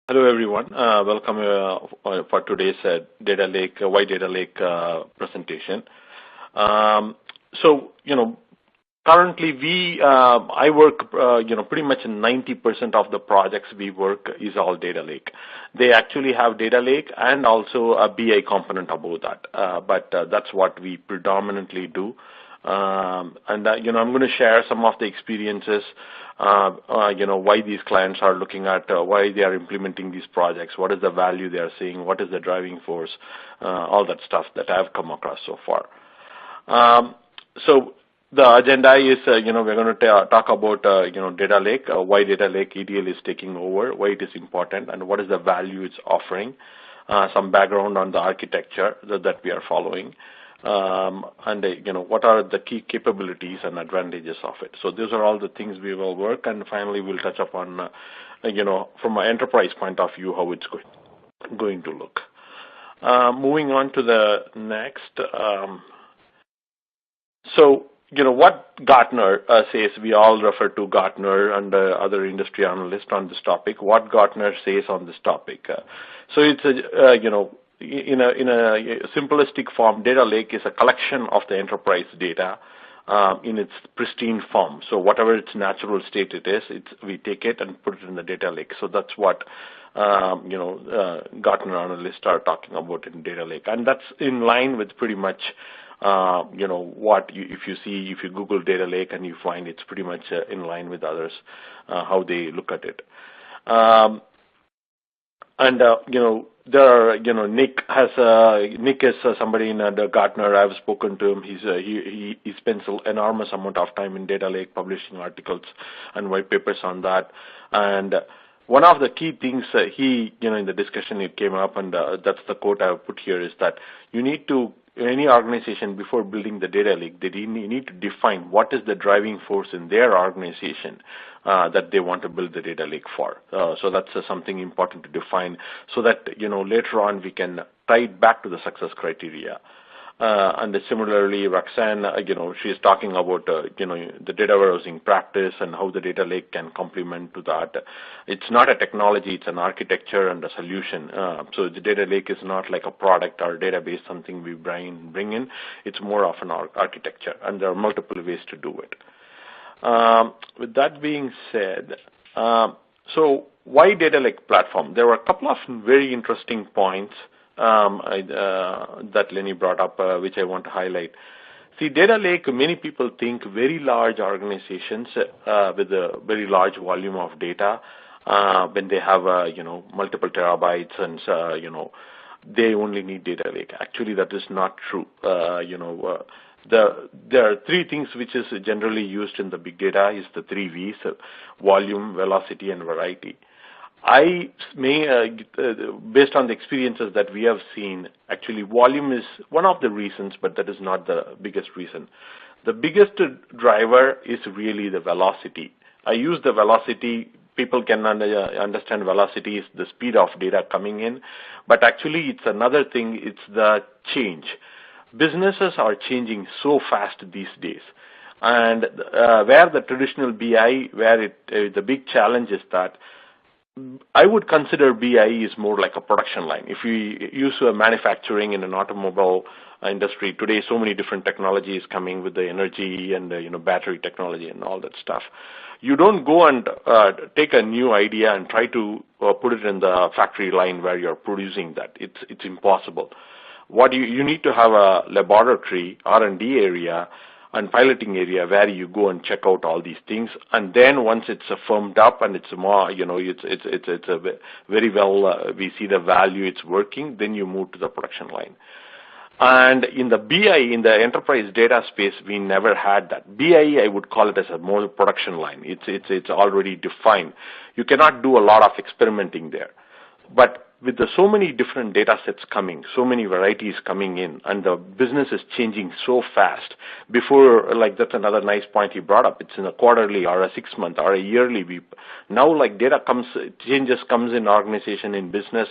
Hello, everyone. Welcome for today's data lake, why data lake presentation. So, currently I work, pretty much 90% of the projects we work is all data lake. They actually have data lake and also a BI component above that, but that's what we predominantly do. I'm going to share some of the experiences, why these clients are looking at, why they are implementing these projects, what is the value they are seeing, what is the driving force, all that stuff that I've come across so far. So the agenda is, we're going to talk about, data lake, why data lake ETL is taking over, why it is important, and what is the value it's offering, some background on the architecture that we are following. What are the key capabilities and advantages of it. So those are all the things we will work, and finally we'll touch upon, from an enterprise point of view, how it's going to look. Moving on to the next. What Gartner says, we all refer to Gartner and other industry analysts on this topic. What Gartner says on this topic. So it's in a simplistic form, data lake is a collection of the enterprise data in its pristine form. So whatever its natural state it is, we take it and put it in the data lake. So that's what Gartner analysts are talking about in data lake, and that's in line with pretty much what if you Google data lake and you find it's pretty much in line with others how they look at it. There are, Nick is somebody in the Gartner. I've spoken to him. He spends an enormous amount of time in data lake, publishing articles and white papers on that. And one of the key things in the discussion it came up, and that's the quote I've put here, is that you need to, any organization, before building the data lake, they need to define what is the driving force in their organization that they want to build the data lake for. So that's something important to define, so that later on we can tie it back to the success criteria. And similarly, Roxanne, she's talking about the data warehousing practice and how the data lake can complement to that. It's not a technology; it's an architecture and a solution. So the data lake is not like a product or a database, something we bring in. It's more of an architecture, and there are multiple ways to do it. With that being said, so why data lake platform? There were a couple of very interesting points that Lenny brought up, which I want to highlight. See, data lake, many people think very large organizations with a very large volume of data, when they have multiple terabytes, and they only need data lake. Actually, that is not true. There are three things which is generally used in the big data, is the three V's: volume, velocity, and variety. I may, based on the experiences that we have seen, actually volume is one of the reasons, but that is not the biggest reason. The biggest driver is really the velocity. I use the velocity. People can understand velocity is the speed of data coming in, but actually it's another thing, it's the change. Businesses are changing so fast these days. And where the traditional BI, the big challenge is that I would consider BI is more like a production line. If we use manufacturing in an automobile industry today, so many different technologies coming with the energy and battery technology and all that stuff. You don't go and take a new idea and try to put it in the factory line where you're producing that. It's impossible. What you need to have a laboratory, R&D area, and piloting area where you go and check out all these things, and then once it's firmed up and it's more, it's a very well, we see the value, it's working, then you move to the production line. And in the BI, in the enterprise data space, we never had that. BI, I would call it as a more production line. It's already defined. You cannot do a lot of experimenting there. But with so many different data sets coming, so many varieties coming in, and the business is changing so fast. Before, that's another nice point he brought up. It's in a quarterly or a 6 month or a yearly. Now, data changes comes in organization, in business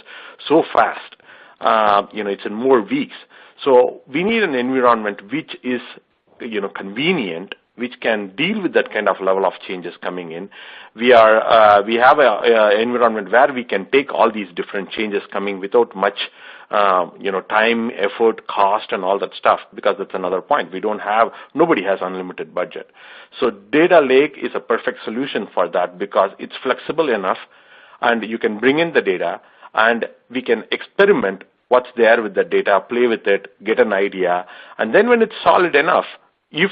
so fast. It's in more weeks. So we need an environment which is, convenient which can deal with that kind of level of changes coming in. We have an environment where we can take all these different changes coming without much time, effort, cost, and all that stuff, because that's another point. Nobody has unlimited budget. So data lake is a perfect solution for that, because it's flexible enough, and you can bring in the data, and we can experiment what's there with the data, play with it, get an idea, and then when it's solid enough, if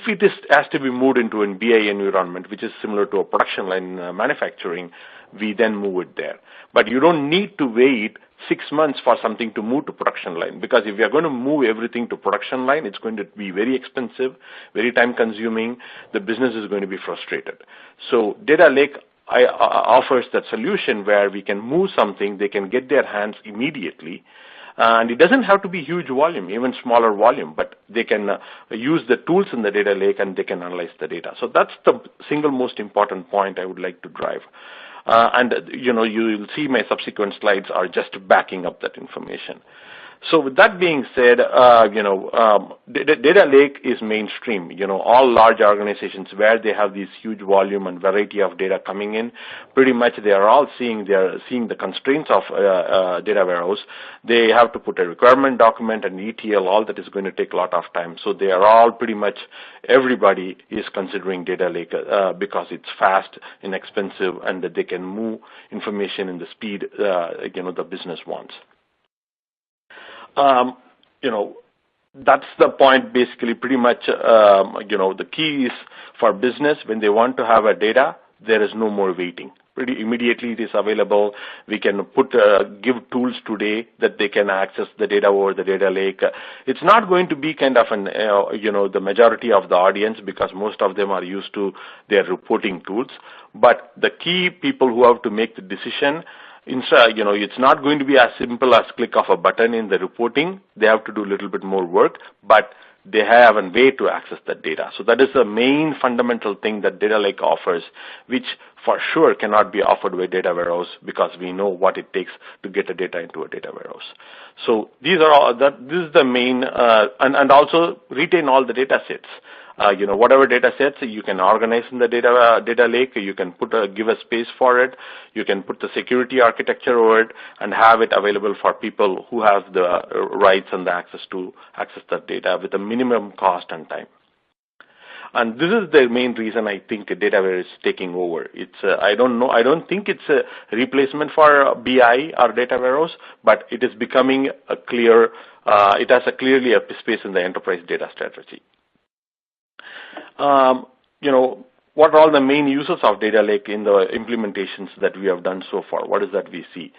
has to be moved into an BI environment, which is similar to a production line manufacturing, we then move it there. But you don't need to wait 6 months for something to move to production line, because if you are going to move everything to production line, it's going to be very expensive, very time consuming. The business is going to be frustrated. So data lake offers that solution where we can move something, they can get their hands immediately. And it doesn't have to be huge volume, even smaller volume, but they can use the tools in the data lake and they can analyze the data. So that's the single most important point I would like to drive. You'll see my subsequent slides are just backing up that information. So with that being said, data lake is mainstream. All large organizations where they have this huge volume and variety of data coming in, pretty much they are seeing the constraints of data warehouse. They have to put a requirement document and ETL, all that is going to take a lot of time. So they are all pretty much, everybody is considering data lake because it's fast, inexpensive, and that they can move information in the speed the business wants. That's the point basically. Pretty much, the key is for business, when they want to have a data, there is no more waiting. Pretty immediately it is available. We can give tools today that they can access the data over the data lake. It's not going to be kind of the majority of the audience, because most of them are used to their reporting tools. But the key people who have to make the decision, it's not going to be as simple as click of a button in the reporting. They have to do a little bit more work, but they have a way to access that data. So that is the main fundamental thing that data lake offers, which for sure cannot be offered by data warehouse, because we know what it takes to get the data into a data warehouse. So this is the main, and also retain all the data sets. Whatever data sets you can organize in the data lake, you can give a space for it, you can put the security architecture over it, and have it available for people who have the rights and the access to access that data with a minimum cost and time. And this is the main reason I think data is taking over. I don't think it's a replacement for BI or data warehouse, but it is becoming it has clearly a space in the enterprise data strategy. What are all the main uses of data lake in the implementations that we have done so far? What is that we see?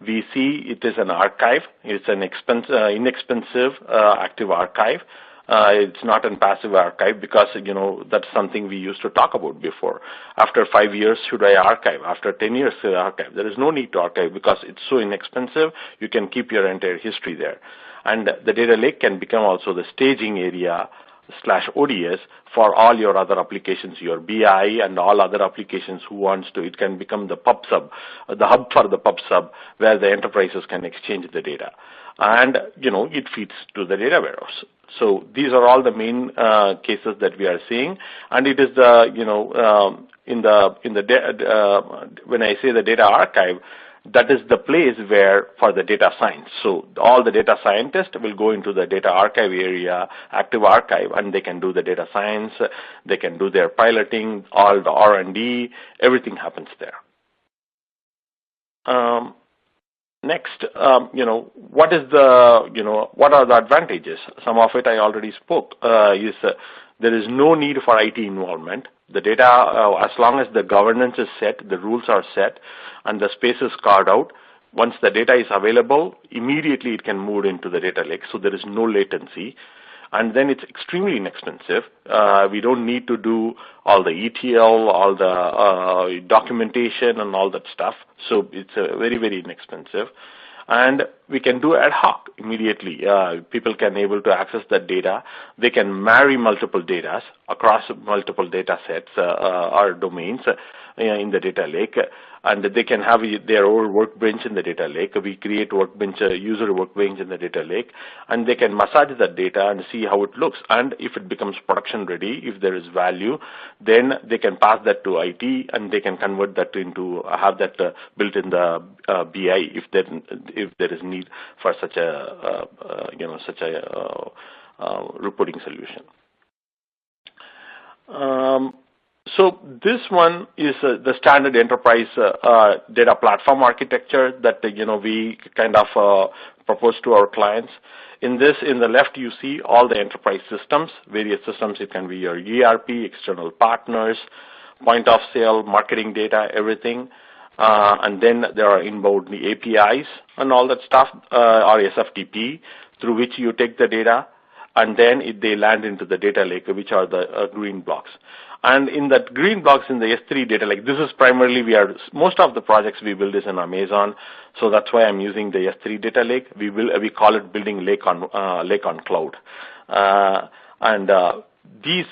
We see it is an archive. It's an inexpensive active archive. It's not a passive archive, because that's something we used to talk about before. After 5 years, should I archive? After 10 years, should I archive? There is no need to archive, because it's so inexpensive. You can keep your entire history there, and the data lake can become also the staging area /ODS for all your other applications, your BI and all other applications who wants to. It can become the pub sub, the hub for the pub sub, where the enterprises can exchange the data. And, it feeds to the data warehouse. So these are all the main cases that we are seeing. And it is when I say the data archive, that is the place where for the data science. So all the data scientists will go into the data archive area, active archive, and they can do the data science. They can do their piloting, all the R&D, everything happens there. Next, what are the advantages? Some of it I already spoke. There is no need for IT involvement. The data, as long as the governance is set, the rules are set, and the space is carved out, once the data is available, immediately it can move into the data lake, so there is no latency. And then it's extremely inexpensive. We don't need to do all the ETL, all the documentation and all that stuff. So it's very, very inexpensive. And we can do ad hoc immediately. People can able to access that data. They can marry multiple data. across multiple data sets or domains in the data lake, and they can have their own workbench in the data lake. We create workbench, user workbench in the data lake, and they can massage that data and see how it looks. And if it becomes production ready, if there is value, then they can pass that to IT, and they can convert that into have that built in the BI if there is need for such a reporting solution. So this one is the standard enterprise data platform architecture that we kind of propose to our clients. In the left, you see all the enterprise systems, various systems. It can be your ERP, external partners, point of sale, marketing data, everything. And then there are inbound APIs and all that stuff, or SFTP, through which you take the data, and then they land into the data lake, which are the green blocks. And in that green blocks in the S3 data lake, this is primarily most of the projects we build is in Amazon, so that's why I'm using the S3 data lake. We call it building lake on cloud, and these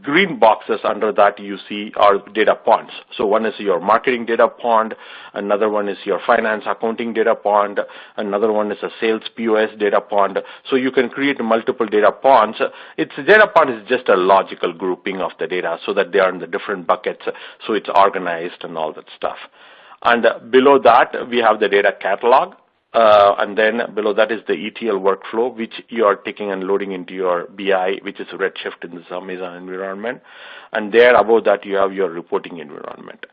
green boxes under that you see are data ponds. So one is your marketing data pond, another one is your finance accounting data pond, another one is a sales POS data pond. So you can create multiple data ponds. Data pond is just a logical grouping of the data so that they are in the different buckets, so it's organized and all that stuff. And below that we have the data catalog. And then below that is the ETL workflow, which you are taking and loading into your BI, which is Redshift in this Amazon environment. And there above that you have your reporting environment.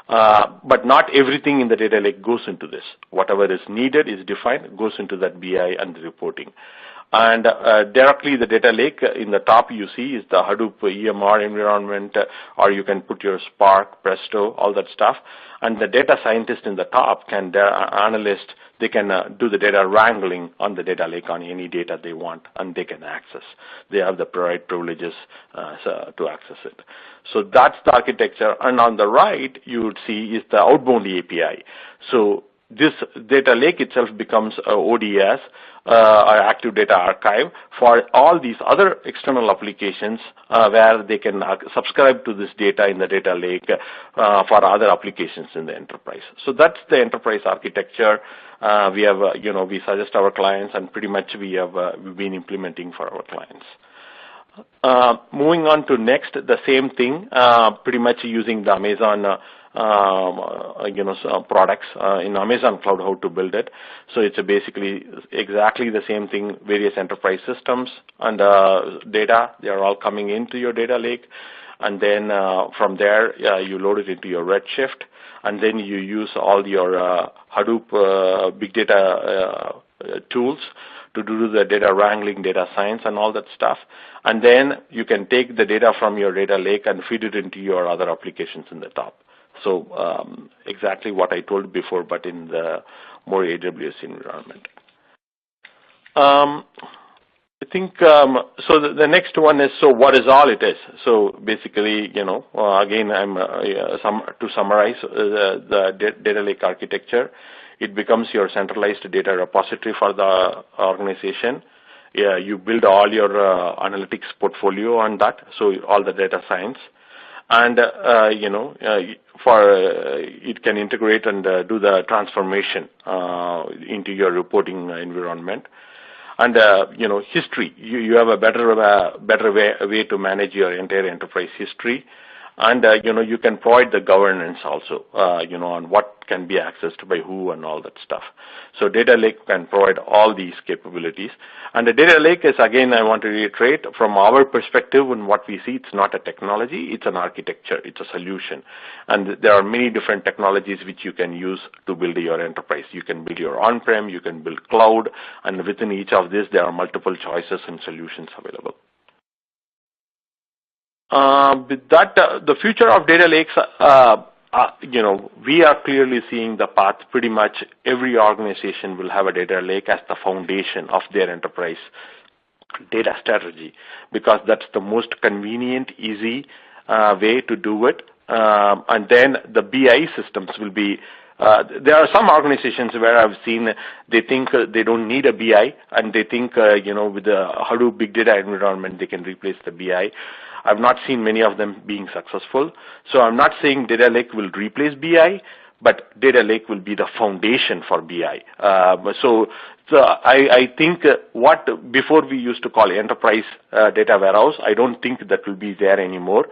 But not everything in the data lake goes into this. Whatever is needed is defined, goes into that BI and the reporting. And directly the data lake in the top you see is the Hadoop EMR environment, or you can put your Spark, Presto, all that stuff. And the data scientist in the top analyst, they can do the data wrangling on the data lake on any data they want, and they can access. They have the privileges to access it. So that's the architecture. And on the right, you would see is the outbound API. So this data lake itself becomes a ODS, or Active Data Archive, for all these other external applications where they can subscribe to this data in the data lake for other applications in the enterprise. So that's the enterprise architecture. We have, we suggest our clients, and pretty much we've been implementing for our clients. Moving on to next, the same thing, pretty much using the Amazon products in Amazon Cloud, how to build it. So it's basically exactly the same thing, various enterprise systems and data, they are all coming into your data lake. And then from there, you load it into your Redshift, and then you use all your Hadoop big data tools to do the data wrangling, data science, and all that stuff. And then you can take the data from your data lake and feed it into your other applications in the top. So exactly what I told before, but in the more AWS environment. I think, so the next one is, so what is all it is? So basically, again, to summarize the data lake architecture, it becomes your centralized data repository for the organization. Yeah, you build all your analytics portfolio on that, so all the data science. And, it can integrate and do the transformation into your reporting environment. And, history, you have a better way to manage your entire enterprise history. And, you can provide the governance also, on what can be accessed by who and all that stuff. So data lake can provide all these capabilities. And the data lake is, again, I want to reiterate, from our perspective and what we see, it's not a technology, it's an architecture, it's a solution. And there are many different technologies which you can use to build your enterprise. You can build your on-prem, you can build cloud, and within each of this, there are multiple choices and solutions available. With that, the future of data lakes, we are clearly seeing the path. Pretty much every organization will have a data lake as the foundation of their enterprise data strategy, because that's the most convenient, easy way to do it. And then the BI systems will be, there are some organizations where I've seen they think they don't need a BI, and they think, with the Hadoop big data environment, they can replace the BI. I've not seen many of them being successful. So I'm not saying data lake will replace BI, but data lake will be the foundation for BI. So I think what before we used to call enterprise data warehouse, I don't think that will be there anymore.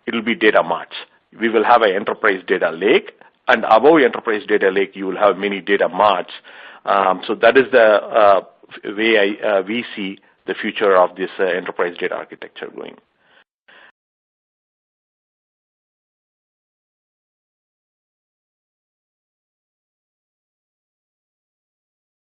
It will be data marts. We will have an enterprise data lake, and above enterprise data lake, you will have many data marts. So that is the way we see the future of this enterprise data architecture going.